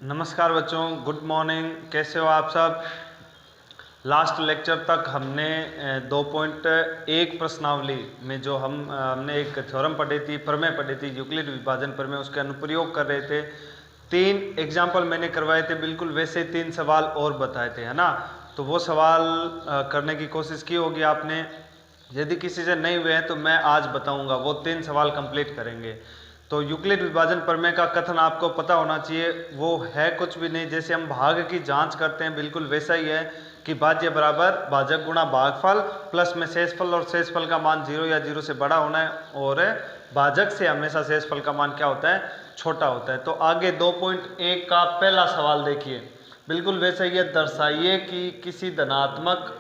नमस्कार बच्चों, good morning. कैसे हो आप सब। लास्ट लेक्चर तक हमने 2.1 प्रश्नावली में जो हमने एक थ्योरम पढ़ी थी, प्रमेय पढ़ी थी, यूक्लिड विभाजन प्रमेय, उसके अनुप्रयोग कर रहे थे। 3 एग्जाम्पल मैंने करवाए थे, बिल्कुल वैसे 3 सवाल और बताए थे, है ना। तो वो सवाल करने की कोशिश की होगी आपने। यदि किसी से नहीं हुए हैं तो मैं आज बताऊंगा, वो 3 सवाल कंप्लीट करेंगे। तो यूक्लिड विभाजन प्रमेय का कथन आपको पता होना चाहिए। वो है कुछ भी नहीं, जैसे हम भाग की जांच करते हैं बिल्कुल वैसा ही है कि भाज्य बराबर भाजक गुणा भागफल प्लस में शेषफल, और शेषफल का मान 0 या 0 से बड़ा होना है, और भाजक से हमेशा शेषफल का मान क्या होता है, छोटा होता है। तो आगे 2.1 का पहला सवाल देखिए, बिल्कुल वैसा ही है। दर्शाइए कि किसी धनात्मक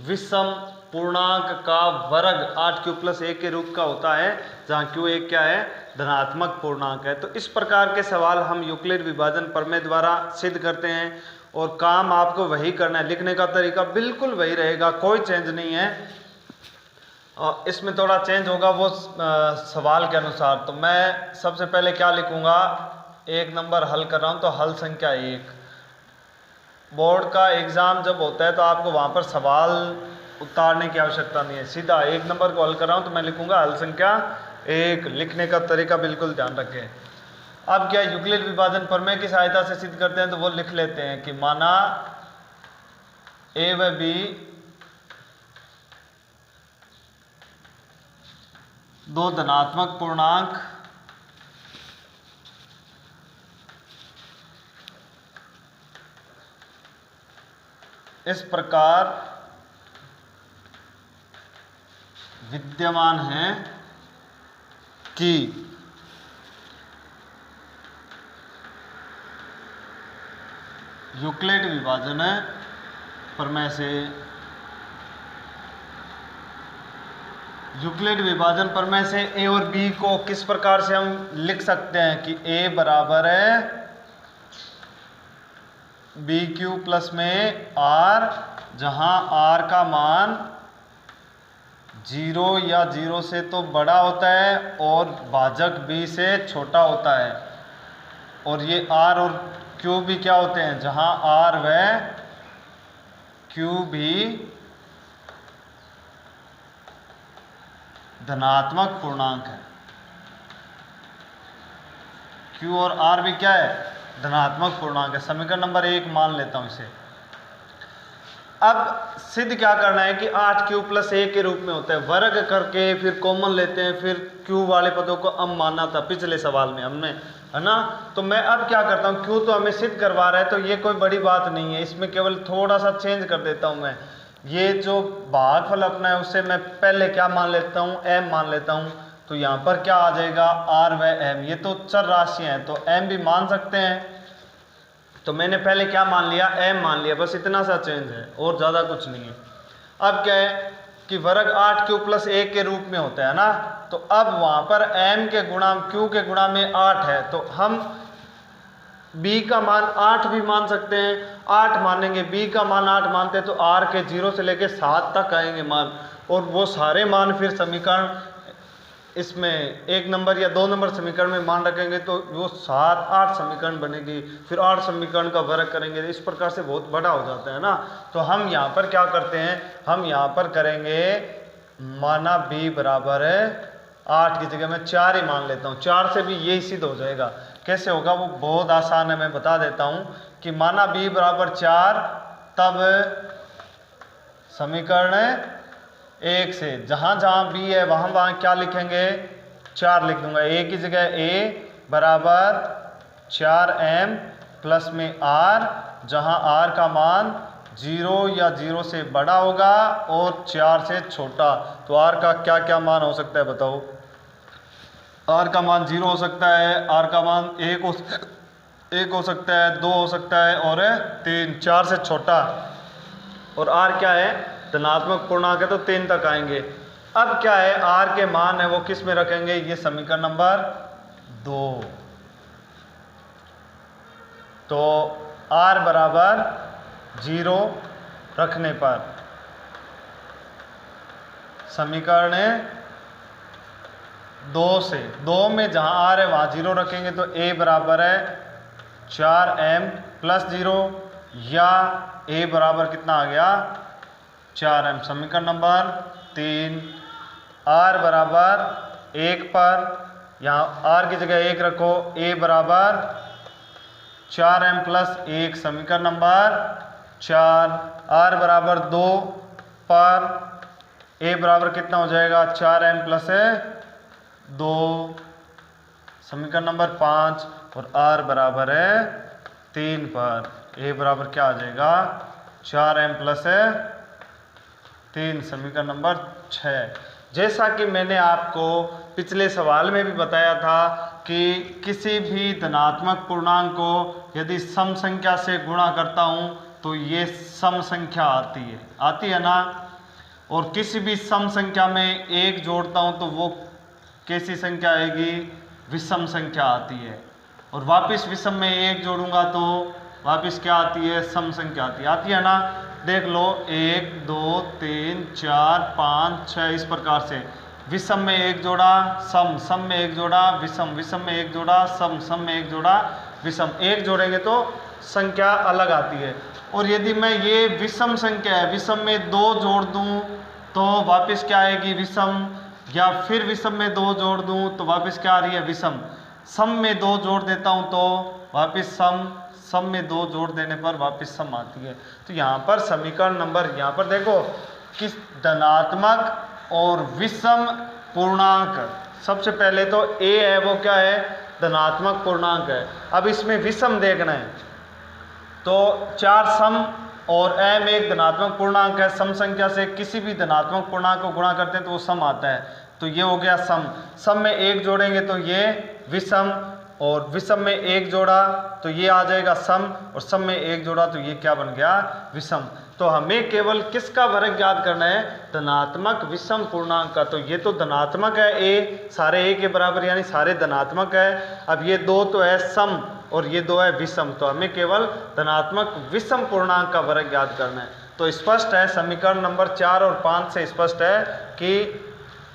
विषम पूर्णांक का वर्ग 8q+1 के रूप का होता है, जहाँ q1 क्या है, धनात्मक पूर्णांक है। तो इस प्रकार के सवाल हम यूक्लिड विभाजन प्रमेय द्वारा सिद्ध करते हैं, और काम आपको वही करना है। लिखने का तरीका बिल्कुल वही रहेगा, कोई चेंज नहीं है। और इसमें थोड़ा चेंज होगा वो सवाल के अनुसार। तो मैं सबसे पहले क्या लिखूंगा, 1 नंबर हल कर रहा हूं तो हल संख्या 1। बोर्ड का एग्जाम जब होता है तो आपको वहां पर सवाल उतारने की आवश्यकता नहीं है, सीधा 1 नंबर को हल कर रहा हूं तो मैं लिखूंगा हल संख्या 1। लिखने का तरीका बिल्कुल ध्यान रखें। अब क्या यूक्लिड विभाजन प्रमेय की सहायता से सिद्ध करते हैं, तो वो लिख लेते हैं कि माना ए व बी दो धनात्मक पूर्णांक इस प्रकार विद्यमान हैं कि यूक्लिड विभाजन प्रमेय से ए और बी को किस प्रकार से हम लिख सकते हैं कि ए बराबर है बी क्यू प्लस में आर, जहां आर का मान 0 या 0 से तो बड़ा होता है और भाजक बी से छोटा होता है। और ये आर और क्यू भी क्या होते हैं, जहां आर व क्यू भी धनात्मक पूर्णांक है। क्यू और आर भी क्या है, धनात्मक पूर्णांक है। समीकरण नंबर 1 मान लेता हूं इसे। अब सिद्ध क्या करना है कि 8q+1 के रूप में होता है, वर्ग करके फिर कॉमन लेते हैं, फिर q वाले पदों को अब मानना था पिछले सवाल में हमने, है ना। तो मैं अब क्या करता हूं, q तो हमें सिद्ध करवा रहा है तो ये कोई बड़ी बात नहीं है, इसमें केवल थोड़ा सा चेंज कर देता हूं मैं। ये जो भागफल अपना है उससे मैं पहले क्या मान लेता हूं, m मान लेता हूं। तो यहाँ पर क्या आ जाएगा, r व m, ये तो चर राशियां हैं तो m भी मान सकते हैं। तो मैंने पहले क्या मान लिया, m मान लिया, बस इतना सा चेंज है और ज़्यादा कुछ नहीं है। अब क्या है कि वर्ग 8q+1 के रूप में होता है ना, तो अब वहाँ पर m के गुणा q के गुणा में 8 है, तो हम b का मान 8 भी मान सकते हैं। 8 मानेंगे, b का मान 8 मानते हैं तो r के 0 से लेके 7 तक आएंगे मान, और वो सारे मान फिर समीकरण इसमें 1 नंबर या 2 नंबर समीकरण में मान रखेंगे तो वो 7-8 समीकरण बनेगी, फिर 8 समीकरण का वर्ग करेंगे, इस प्रकार से बहुत बड़ा हो जाता है ना। तो हम यहाँ पर क्या करते हैं, हम यहाँ पर करेंगे माना b बराबर है 8 की जगह मैं 4 ही मान लेता हूँ। 4 से भी यही सिद्ध हो जाएगा। कैसे होगा वो बहुत आसान है, मैं बता देता हूँ कि माना b बराबर 4, तब समीकरण 1 से जहाँ जहाँ b है वहाँ क्या लिखेंगे, 4 लिख दूंगा। a की जगह a बराबर 4m प्लस में r, जहाँ r का मान 0 या 0 से बड़ा होगा और 4 से छोटा। तो r का क्या क्या मान हो सकता है बताओ। r का मान 0 हो सकता है, r का मान 1 हो सकता है, 2 हो सकता है और 3, 4 से छोटा। और r क्या है, धनात्मक पूर्णांक है तो 3 तक आएंगे। अब क्या है, r के मान है वो किस में रखेंगे, ये समीकरण नंबर 2। तो r बराबर 0 रखने पर समीकरण 2 से 2 में जहां r है वहां 0 रखेंगे तो a बराबर है 4m प्लस 0 या a बराबर कितना आ गया 4m। समीकरण नंबर 3। r बराबर 1 पर यहाँ r की जगह 1 रखो, a बराबर 4m प्लस 1। समीकरण नंबर 4। r बराबर 2 पर a बराबर कितना हो जाएगा 4m प्लस 2। समीकरण नंबर 5। और r बराबर है 3 पर a बराबर क्या आ जाएगा 4m प्लस 3। समीकरण नंबर 6। जैसा कि मैंने आपको पिछले सवाल में भी बताया था कि किसी भी धनात्मक पूर्णांक को यदि सम संख्या से गुणा करता हूं तो ये सम संख्या आती है ना। और किसी भी सम संख्या में 1 जोड़ता हूं तो वो कैसी संख्या आएगी विषम संख्या आती है। और वापस विषम में 1 जोड़ूंगा तो वापस क्या आती है सम संख्या आती है ना। देख लो 1 2 3 4 5 6 इस प्रकार से विषम में 1 जोड़ा सम, सम में 1 जोड़ा विषम, विषम में 1 जोड़ा सम, सम में 1 जोड़ा विषम। 1 जोड़ेंगे तो संख्या अलग आती है। और यदि मैं ये विषम संख्या है विषम में 2 जोड़ दूं तो वापस क्या आएगी विषम, या फिर विषम में 2 जोड़ दूं तो वापस क्या आ रही है विषम। सम में 2 जोड़ देता हूं तो वापस सम, सम में 2 जोड़ देने पर वापस सम आती है। तो यहाँ पर समीकरण नंबर यहाँ पर देखो किस धनात्मक और विषम पूर्णांक, सबसे पहले तो a है वो क्या है धनात्मक पूर्णांक है। अब इसमें विषम देखना है तो 4 सम और m एक धनात्मक पूर्णांक है। सम संख्या से किसी भी धनात्मक पूर्णांक को गुणा करते हैं तो वो सम आता है। तो ये हो गया सम, सम में 1 जोड़ेंगे तो ये विषम, और विषम में 1 जोड़ा तो ये आ जाएगा सम, और सम में 1 जोड़ा तो ये क्या बन गया विषम। तो हमें केवल किसका वर्ग ज्ञात करना है धनात्मक विषम पूर्णांक का। तो ये तो धनात्मक है a, सारे a के बराबर यानी सारे धनात्मक है। अब ये 2 तो है सम और ये 2 है विषम, तो हमें केवल धनात्मक विषम पूर्णांक का वर्ग ज्ञात करना है। तो स्पष्ट है समीकरण नंबर 4 और 5 से स्पष्ट है कि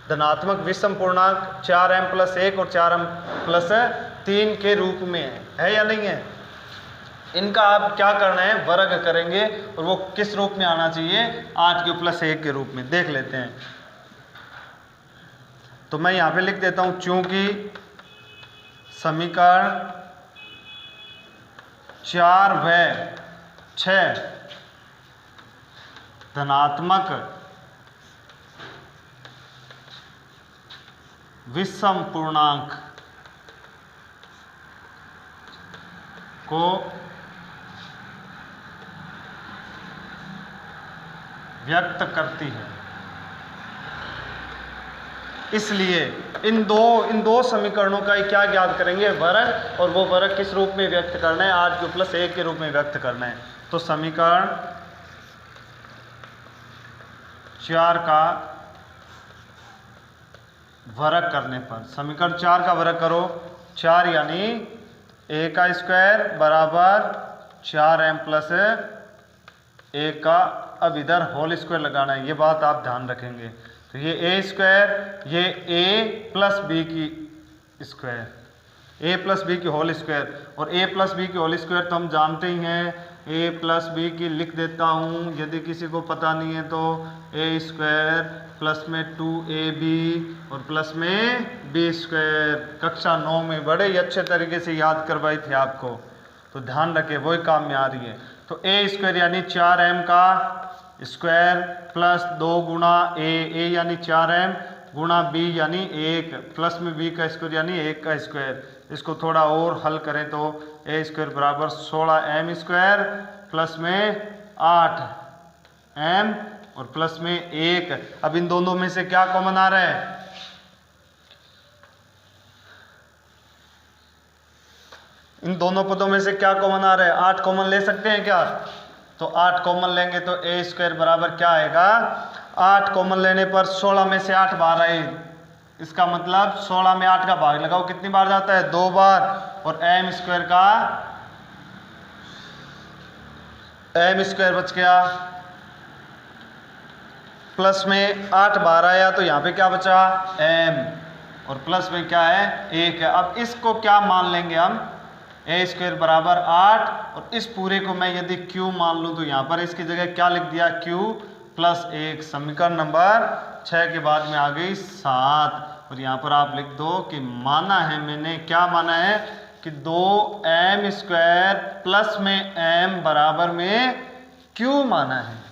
धनात्मक विषम पूर्णांक 4m प्लस 1 और 4m प्लस 3 के रूप में है या नहीं है। इनका आप क्या करना है वर्ग करेंगे और वो किस रूप में आना चाहिए 8 प्लस 1 के रूप में। देख लेते हैं। तो मैं यहाँ पे लिख देता हूँ चूंकि समीकरण 4 व 6 धनात्मक विषम पूर्णांक को व्यक्त करती है, इसलिए इन दो समीकरणों का क्या ज्ञात करेंगे वर्ग, और वो वर्ग किस रूप में व्यक्त करना है 8 प्लस 1 के रूप में व्यक्त करना है। तो समीकरण 4 का वर्ग करने पर, समीकरण 4 का वर्ग करो 4 यानी a का स्क्वायर बराबर 4m प्लस 1 का, अब इधर होल स्क्वायर लगाना है, ये बात आप ध्यान रखेंगे। तो ये a स्क्वायर, ये a प्लस b की स्क्वायर, a प्लस बी की होल स्क्वायर, और a प्लस बी की होल स्क्वायर तो हम जानते ही हैं a प्लस बी की लिख देता हूँ, यदि किसी को पता नहीं है तो a स्क्वायर प्लस में 2ab और प्लस में b स्क्वायर, कक्षा 9 में बड़े ही अच्छे तरीके से याद करवाई थी आपको, तो ध्यान रखें वही काम में आ रही है। तो a स्क्वायर यानी 4m का स्क्वायर प्लस 2 गुणा a यानी 4m गुणा b यानी 1 प्लस में b का स्क्वायर यानी 1 का स्क्वायर। इसको थोड़ा और हल करें तो a स्क्वायर बराबर 16m स्क्वायर प्लस में 8m और प्लस में 1। अब इन दोनों में से क्या कॉमन आ रहा है, इन दोनों पदों में से क्या कॉमन आ रहा है 8 कॉमन ले सकते हैं क्या। तो 8 कॉमन लेंगे तो a स्क्वायर बराबर क्या आएगा 8 कॉमन लेने पर 16 में से 8 बार आए, इसका मतलब 16 में 8 का भाग लगाओ कितनी बार जाता है 2 बार, और m स्क्वायर का m स्क्वायर बच गया, प्लस में 8 बार आया तो यहाँ पे क्या बचा m, और प्लस में क्या है 1 है। अब इसको क्या मान लेंगे हम ए स्क्वायर बराबर 8, और इस पूरे को मैं यदि क्यू मान लूँ तो यहाँ पर इसकी जगह क्या लिख दिया, क्यू प्लस 1। समीकरण नंबर 6 के बाद में आ गई 7, और यहाँ पर आप लिख दो कि माना है, मैंने क्या माना है कि 2m स्क्वायर प्लस में m बराबर में q माना है।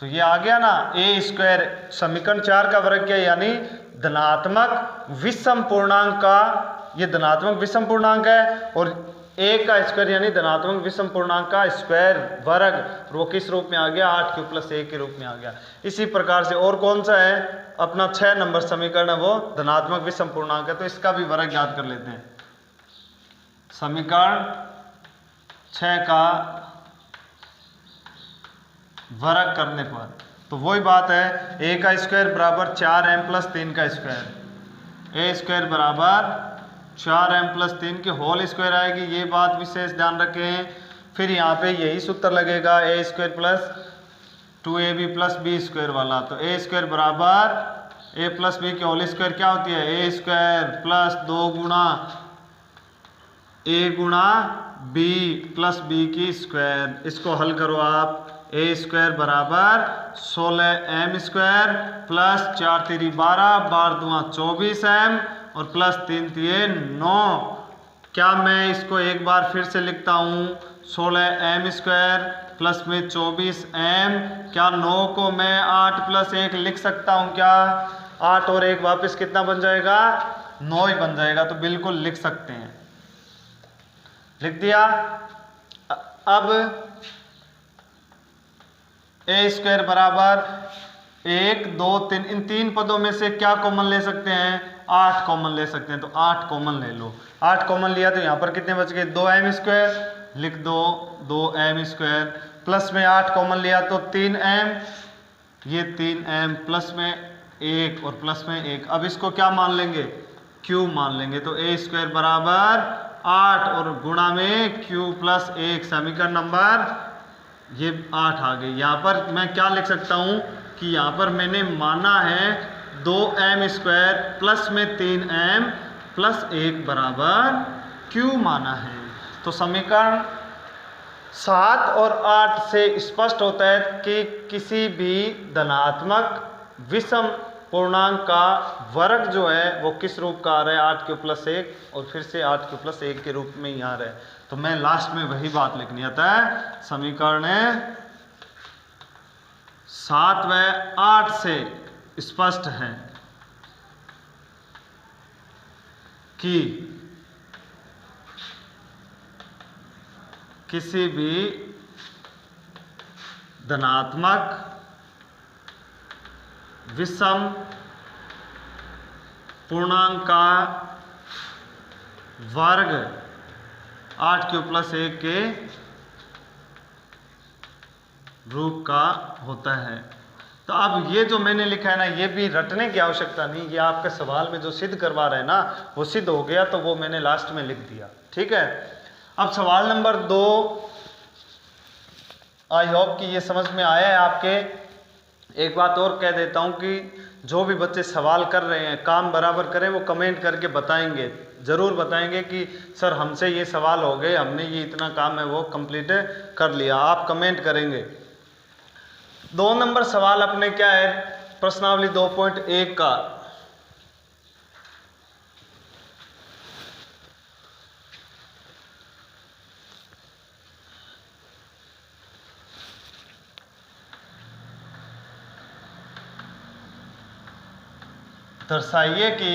तो ये आ गया ना, ए स्क्वायर समीकरण 4 का वर्ग क्या, यानी धनात्मक विषम पूर्णांक का, ये धनात्मक विषम पूर्णांक है, और ए का स्क्वायर यानी धनात्मक विषम पूर्णांक का स्क्वायर वर्ग, और वो किस रूप में आ गया, 8q प्लस 1 के रूप में आ गया। इसी प्रकार से और कौन सा है, अपना 6 नंबर समीकरण है, वो धनात्मक विषम पूर्णांक है, तो इसका भी वर्ग याद कर लेते हैं। समीकरण 6 का वर्ग करने पर तो वही बात है, ए का स्क्वायर बराबर 4m प्लस 3 का स्क्वायर, ए स्क्वायर बराबर 4m प्लस 3 की होल स्क्वायर आएगी, ये बात विशेष ध्यान रखें। फिर यहाँ पे यही सूत्र लगेगा, A square plus 2ab plus B square वाला, तो ए स्क्वायर बराबर ए प्लस बी की होल स्क्वायर क्या होती है, ए स्क्वायर प्लस 2 गुणा ए गुणा बी प्लस बी की स्क्वायर। इसको हल करो आप, ए स्क्वायर बराबर 16m स्क्वायर प्लस 4 3 12, 12 दूना 24m, और प्लस 3 3 9। क्या मैं इसको एक बार फिर से लिखता हूँ, 16m स्क्वायर प्लस में 24m, क्या 9 को मैं 8 प्लस 1 लिख सकता हूँ क्या, 8 और 1 वापस कितना बन जाएगा, 9 ही बन जाएगा, तो बिल्कुल लिख सकते हैं, लिख दिया। अब ए स्क्वायर बराबर 1 2 3, इन 3 पदों में से क्या कॉमन ले सकते हैं, 8 कॉमन ले सकते हैं, तो 8 कॉमन ले लो। 8 कॉमन लिया तो यहाँ पर कितने बच गए, 2m स्क्वायर, लिख दो 2m स्क्वायर, प्लस में 8 कॉमन लिया तो 3m, ये 3m, प्लस में 1 और प्लस में 1, अब इसको क्या मान लेंगे, q मान लेंगे, तो ए स्क्वायर बराबर 8 और गुणा में q प्लस 1, समीकरण नंबर ये 8 आ गई। यहाँ पर मैं क्या लिख सकता हूँ कि यहाँ पर मैंने माना है 2m स्क्वायर प्लस में 3m प्लस 1 बराबर q माना है। तो समीकरण 7 और 8 से स्पष्ट होता है कि किसी भी धनात्मक विषम पूर्णांक का वर्ग जो है वो किस रूप का आ रहा है, 8q प्लस 1, और फिर से 8q प्लस 1 के रूप में ही आ रहा है। तो मैं लास्ट में वही बात लिखनी आता है, समीकरण 7 व 8 से स्पष्ट है कि किसी भी धनात्मक विषम पूर्णांक का वर्ग 8q प्लस 1 के रूप का होता है। तो अब ये जो मैंने लिखा है ना, ये भी रटने की आवश्यकता नहीं, ये आपके सवाल में जो सिद्ध करवा रहे हैं ना, वो सिद्ध हो गया, तो वो मैंने लास्ट में लिख दिया, ठीक है। अब सवाल नंबर 2, आई होप कि ये समझ में आया है आपके। एक बात और कह देता हूँ कि जो भी बच्चे सवाल कर रहे हैं काम बराबर करें, वो कमेंट करके बताएंगे, ज़रूर बताएंगे कि सर हमसे ये सवाल हो गए, हमने ये इतना काम है वो कंप्लीट कर लिया, आप कमेंट करेंगे। 2 नंबर सवाल अपने क्या है, प्रश्नावली 2.1 का, दर्शाइए कि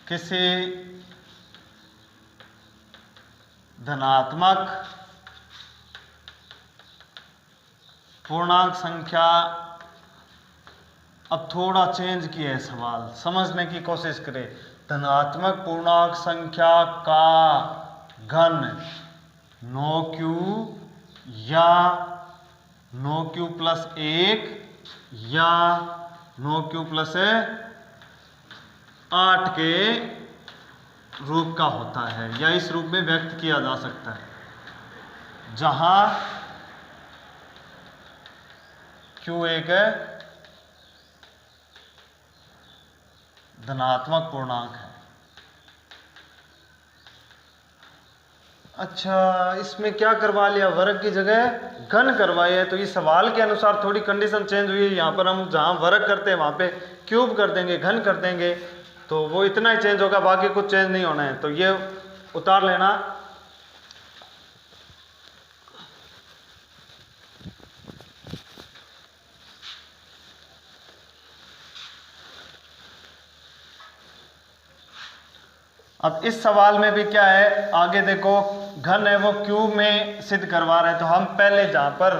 किसी धनात्मक पूर्णांक संख्या, अब थोड़ा चेंज किया है सवाल, समझने की कोशिश करें। धनात्मक पूर्णांक संख्या का घन 9q या 9q प्लस 1 या 9q प्लस 8 के रूप का होता है, या इस रूप में व्यक्त किया जा सकता है, जहां q एक धनात्मक पूर्णांक है अच्छा, इसमें क्या करवा लिया, वर्ग की जगह घन करवाई है। तो ये सवाल के अनुसार थोड़ी कंडीशन चेंज हुई है। यहाँ पर हम जहाँ वर्ग करते हैं वहाँ पे क्यूब कर देंगे, घन कर देंगे, तो वो इतना ही चेंज होगा, बाकी कुछ चेंज नहीं होना है। तो ये उतार लेना। अब इस सवाल में भी क्या है, आगे देखो घन है वो क्यूब में सिद्ध करवा रहे हैं। तो हम पहले जहाँ पर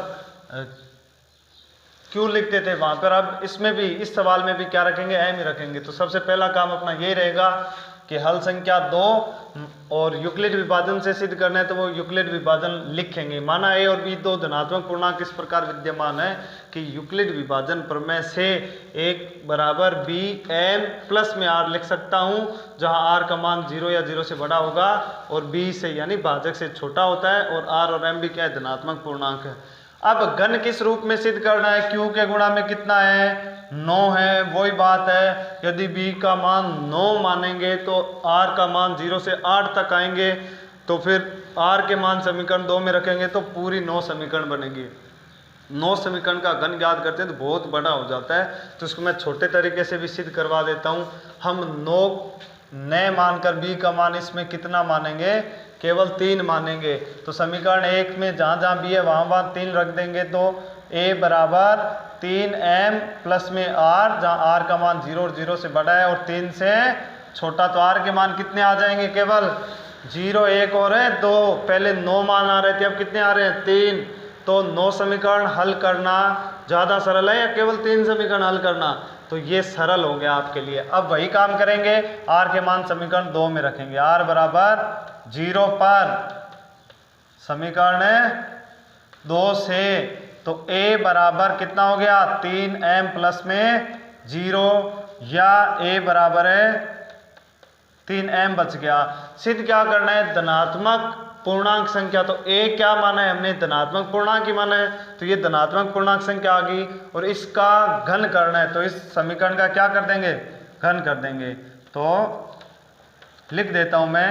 क्यू लिखते थे वहाँ पर अब इसमें भी, इस सवाल में भी क्या रखेंगे, एम ही रखेंगे। तो सबसे पहला काम अपना यही रहेगा कि हल संख्या 2 और यूक्लिड विभाजन से सिद्ध करना है, तो वो यूक्लिड विभाजन लिखेंगे। माना ए और बी दो धनात्मक पूर्णांक इस प्रकार विद्यमान है कि यूक्लिड विभाजन प्रमेय से एक बराबर बी एम प्लस में आर लिख सकता हूँ, जहाँ आर का मान 0 या 0 से बड़ा होगा और बी से यानी भाजक से छोटा होता है, और आर और एम भी क्या है, धनात्मक पूर्णांक है। अब घन किस रूप में सिद्ध करना है, क्यू के गुणा में कितना है, 9 है। वही बात है, यदि b का मान 9 मानेंगे तो r का मान 0 से 8 तक आएंगे, तो फिर r के मान समीकरण 2 में रखेंगे तो पूरी 9 समीकरण बनेगी। 9 समीकरण का घन ज्ञात करते हैं तो बहुत बड़ा हो जाता है, तो इसको मैं छोटे तरीके से भी सिद्ध करवा देता हूँ। हम 9 नए मानकर b का मान इसमें कितना मानेंगे, केवल 3 मानेंगे। तो समीकरण 1 में जहाँ जहाँ b है वहाँ वहाँ 3 रख देंगे, तो a बराबर 3m प्लस में r, जहाँ r का मान 0 और 0 से बड़ा है और 3 से छोटा, तो r के मान कितने आ जाएंगे, केवल 0, 1 और है 2। पहले 9 मान आ रहे थे, अब कितने आ रहे हैं, 3। तो 9 समीकरण हल करना ज़्यादा सरल है या केवल 3 समीकरण हल करना, तो ये सरल हो गया आपके लिए। अब वही काम करेंगे, r के मान समीकरण 2 में रखेंगे। r बराबर 0 पर समीकरण 2 से, तो a बराबर कितना हो गया, 3m प्लस में 0, या a बराबर है 3m बच गया। सिद्ध क्या करना है, धनात्मक पूर्णांक संख्या। तो a क्या माना है हमने, धनात्मक पूर्णांक ही माना है, तो ये धनात्मक पूर्णांक संख्या आ गई, और इसका घन करना है, तो इस समीकरण का क्या कर देंगे, घन कर देंगे। तो लिख देता हूं मैं,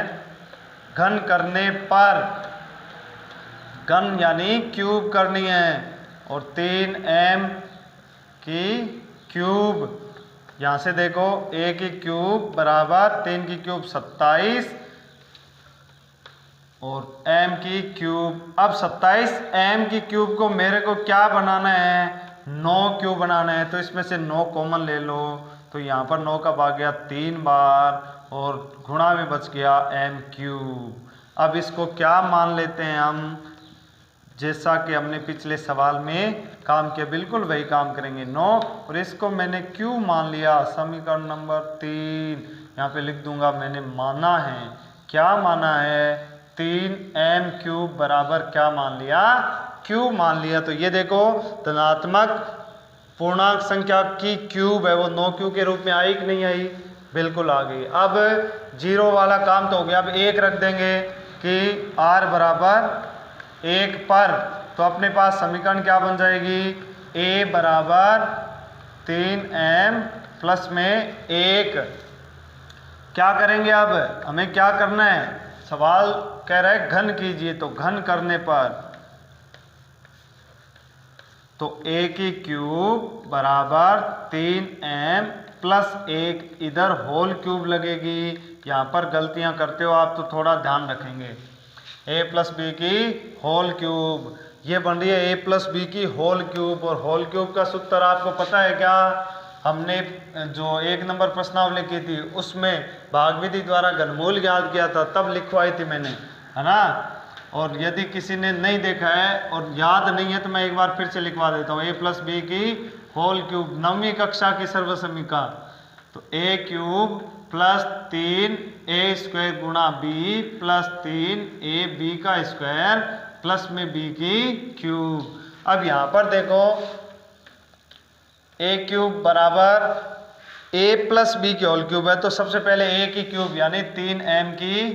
घन करने पर, घन यानी क्यूब करनी है, और 3m की क्यूब, यहां से देखो a की क्यूब बराबर 3 की क्यूब 27 और m की क्यूब। अब 27 m की क्यूब को मेरे को क्या बनाना है, 9 क्यूब बनाना है, तो इसमें से 9 कॉमन ले लो, तो यहाँ पर 9 का भाग गया 3 बार और गुणा में बच गया m क्यूब। अब इसको क्या मान लेते हैं हम, जैसा कि हमने पिछले सवाल में काम किया बिल्कुल वही काम करेंगे, 9, और इसको मैंने क्यू मान लिया, समीकरण नंबर 3 यहाँ पे लिख दूंगा। मैंने माना है, क्या माना है, 3m क्यूब बराबर क्या मान लिया, क्यूब मान लिया। तो ये देखो धनात्मक पूर्णांक संख्या की क्यूब है, वो 9 क्यू के रूप में आई कि नहीं आई, बिल्कुल आ गई। अब 0 वाला काम तो हो गया, अब 1 रख देंगे कि r बराबर 1 पर, तो अपने पास समीकरण क्या बन जाएगी, a बराबर 3m प्लस में 1। क्या करेंगे, अब हमें क्या करना है, सवाल कह रहा है घन कीजिए, तो घन करने पर, तो a की क्यूब बराबर 3m प्लस 1, इधर होल क्यूब लगेगी। यहाँ पर गलतियाँ करते हो आप, तो थोड़ा ध्यान रखेंगे। a प्लस बी की होल क्यूब, ये बन रही है a प्लस बी की होल क्यूब, और होल क्यूब का सूत्र आपको पता है क्या, हमने जो 1 नंबर प्रश्नावली की थी उसमें भागविधि द्वारा घनमूल ज्ञात किया था, तब लिखवाई थी मैंने, है ना। और यदि किसी ने नहीं देखा है और याद नहीं है तो मैं एक बार फिर से लिखवा देता हूँ, a प्लस बी की होल क्यूब, 9वीं कक्षा की सर्वसमीका, तो a cube plus 3a square गुणा b प्लस 3ab का स्क्वायर प्लस में b की क्यूब। अब यहाँ पर देखो a क्यूब बराबर a प्लस b की होल क्यूब है, तो सबसे पहले a की क्यूब यानी 3m की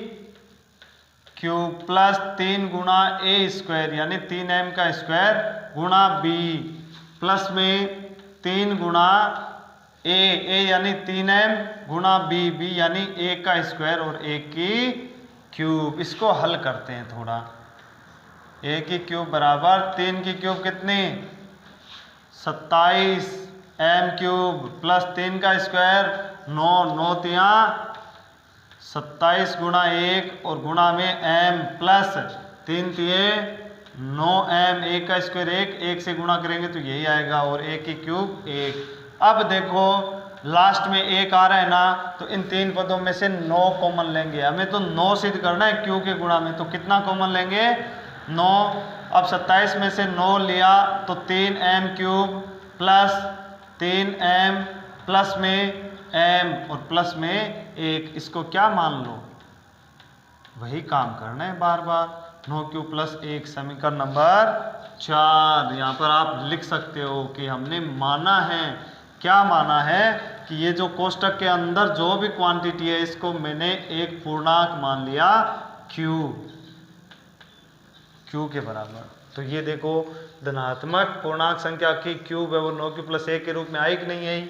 क्यूब प्लस 3 गुणा a स्क्वायर यानी 3m का स्क्वायर गुणा b प्लस में 3 गुणा a यानी 3m गुणा b यानी a का स्क्वायर और a की क्यूब। इसको हल करते हैं थोड़ा। ए की क्यूब बराबर 3 की क्यूब कितनी 27 एम क्यूब प्लस 3 का स्क्वायर 9, 9 तिया 27 गुणा 1 और गुणा में एम प्लस 3 तिये 9 एम, 1 का स्क्वायर 1, 1 से गुणा करेंगे तो यही आएगा और 1 की क्यूब 1। अब देखो लास्ट में 1 आ रहा है ना, तो इन तीन पदों में से 9 कॉमन लेंगे। हमें तो 9 सिद्ध करना है क्यू के गुणा में, तो कितना कॉमन लेंगे 9। अब 27 में से 9 लिया तो 3 m cube plus 3 m plus में एम और प्लस में 1, इसको क्या मान लो, वही काम करना है बार बार। 9 क्यूब प्लस 1 समीकरण नंबर 4। यहाँ पर आप लिख सकते हो कि हमने माना है, क्या माना है कि ये जो कोष्टक के अंदर जो भी क्वांटिटी है इसको मैंने एक पूर्णांक मान लिया क्यू के बराबर। तो ये देखो धनात्मक पूर्णांक संख्या की क्यूब है वो 9 क्यूब प्लस 1 के रूप में आई कि नहीं आई,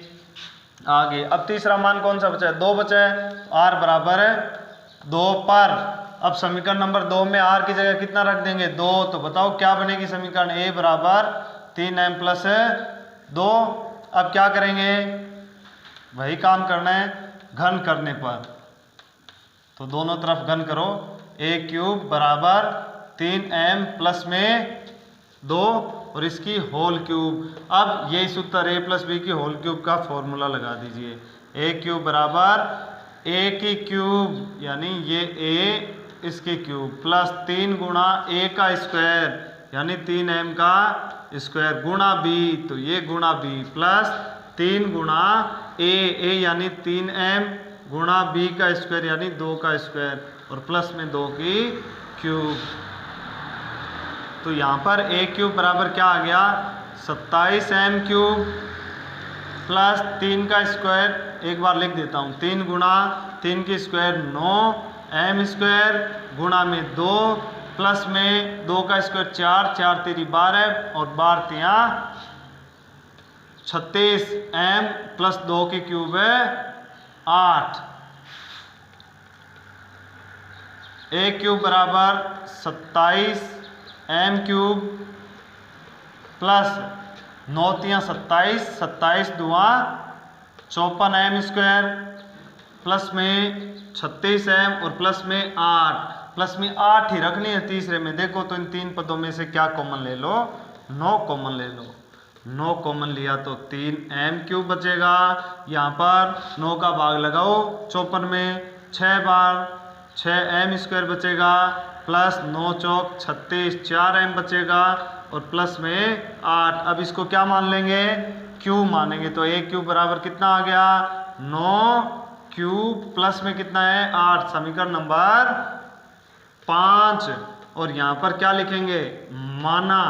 आगे। अब तीसरा मान कौन सा बचा है, 2 बचा है, r बराबर है 2 पर। अब समीकरण नंबर 2 में r की जगह कितना रख देंगे 2, तो बताओ क्या बनेगी समीकरण, a बराबर 3m प्लस 2। अब क्या करेंगे, वही काम करना है घन करने पर, तो दोनों तरफ घन करो, a क्यूब बराबर 3m प्लस में 2 और इसकी होल क्यूब। अब यही सूत्र a प्लस बी की होल क्यूब का फॉर्मूला लगा दीजिए, a क्यूब बराबर a की क्यूब यानी ये a इसकी क्यूब प्लस 3 गुणा a का स्क्वायर यानी 3m का स्क्वायर गुणा b, तो ये गुणा b प्लस 3 गुणा a यानी 3m गुणा b का स्क्वायर यानी 2 का स्क्वायर और प्लस में 2 की क्यूब। तो यहाँ पर a क्यूब बराबर क्या आ गया 27 m क्यूब प्लस 3 का स्क्वायर, एक बार लिख देता हूँ, 3 गुणा 3 की स्क्वायर 9 m स्क्वायर गुणा में 2 प्लस में 2 का स्क्वायर 4, 4 तेरी 12 और 12 तिया 36 m प्लस 2 की क्यूब है 8। a क्यूब बराबर 27 m क्यूब प्लस 9 तिया 27, 27 दुआ 54 m स्क्वायर प्लस में 36 m और प्लस में 8, प्लस में 8 ही रखनी है तीसरे में। देखो तो इन तीन पदों में से क्या कॉमन ले लो, 9 कॉमन ले लो। 9 कॉमन लिया तो 3 m क्यूब बचेगा, यहाँ पर 9 का भाग लगाओ 54 में 6 बार 6 m स्क्वायर बचेगा प्लस 9 चौक 36 4 m बचेगा और प्लस में 8। अब इसको क्या मान लेंगे क्यू मानेंगे, तो a क्यूब बराबर कितना आ गया 9 क्यूब प्लस में कितना है 8, समीकरण नंबर 5। और यहाँ पर क्या लिखेंगे माना,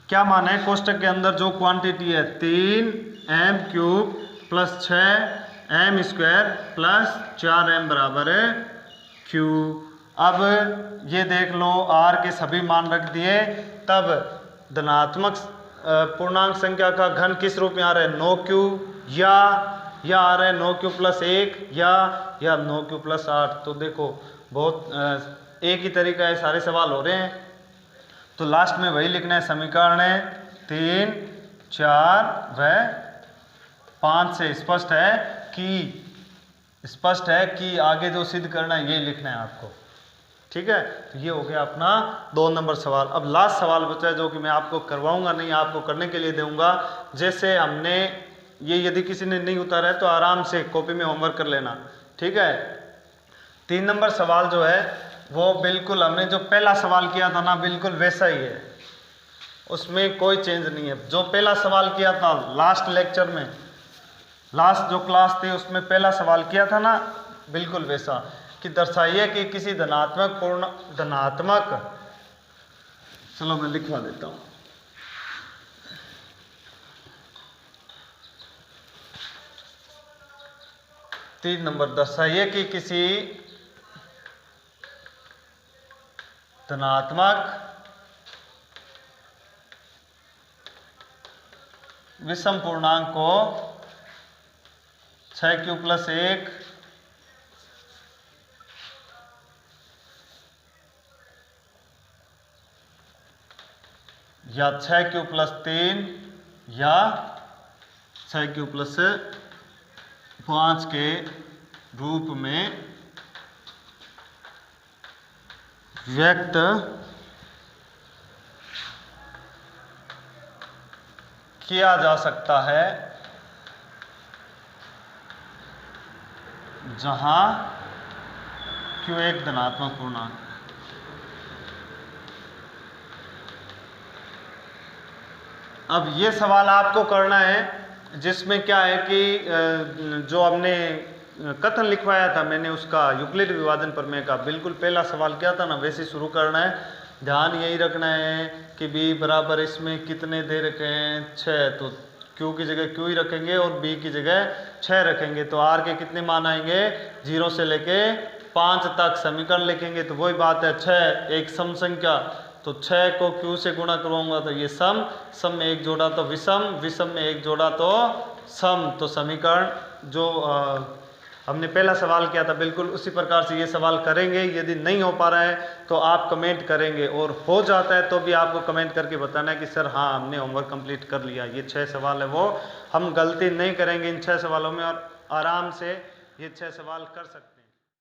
क्या माना है कोष्टक के अंदर जो क्वांटिटी है 3 m cube plus 6 m square plus 4 m बराबर है q। अब ये देख लो r के सभी मान रख दिए, तब धनात्मक पूर्णांक संख्या का घन किस रूप में आ रहा है 9 क्यूब या आ रहा है 9 क्यूब प्लस 1 या 9 क्यूब प्लस 8। तो देखो बहुत एक ही तरीका है, सारे सवाल हो रहे हैं, तो लास्ट में वही लिखना है समीकरण है 3, 4 व 5 से स्पष्ट है कि आगे जो सिद्ध करना है ये लिखना है आपको, ठीक है। तो ये हो गया अपना 2 नंबर सवाल। अब लास्ट सवाल बचा है जो कि मैं आपको करवाऊंगा नहीं, आपको करने के लिए दूंगा। जैसे हमने ये यदि किसी ने नहीं उतारा है तो आराम से कॉपी में होमवर्क कर लेना, ठीक है। 3 नंबर सवाल जो है वो बिल्कुल हमने जो पहला सवाल किया था ना बिल्कुल वैसा ही है, उसमें कोई चेंज नहीं है। जो पहला सवाल किया था लास्ट लेक्चर में, लास्ट जो क्लास थी उसमें पहला सवाल किया था ना बिल्कुल वैसा, कि दर्शाइए कि किसी धनात्मक चलो मैं लिखवा देता हूँ, तीन नंबर दर्शाइए कि किसी धनात्मक विषम पूर्णांक को 6 क्यूब प्लस 1 या 6 + 3 या 6 + 5 के रूप में व्यक्त किया जा सकता है, जहां Q एक धनात्मक पूर्णांक। अब ये सवाल आपको करना है, जिसमें क्या है कि जो हमने कथन लिखवाया था मैंने, उसका यूक्लिड विभाजन प्रमेय का बिल्कुल पहला सवाल क्या था ना, वैसे शुरू करना है। ध्यान यही रखना है कि b बराबर इसमें कितने दे रखे हैं, 6, तो q की जगह q ही रखेंगे और b की जगह 6 रखेंगे। तो r के कितने मान आएंगे, 0 से लेके 5 तक समीकरण लिखेंगे। तो वही बात है, 6 एक सम संख्या, तो 6 को q से गुणा करूंगा तो ये सम, सम में एक जोड़ा तो विषम, विषम में एक जोड़ा तो सम। तो समीकरण जो हमने पहला सवाल किया था बिल्कुल उसी प्रकार से ये सवाल करेंगे। यदि नहीं हो पा रहा है तो आप कमेंट करेंगे, और हो जाता है तो भी आपको कमेंट करके बताना है कि सर हाँ हमने होमवर्क कंप्लीट कर लिया। ये 6 सवाल है वो हम गलती नहीं करेंगे इन 6 सवालों में, और आराम से ये 6 सवाल कर सकते हैं।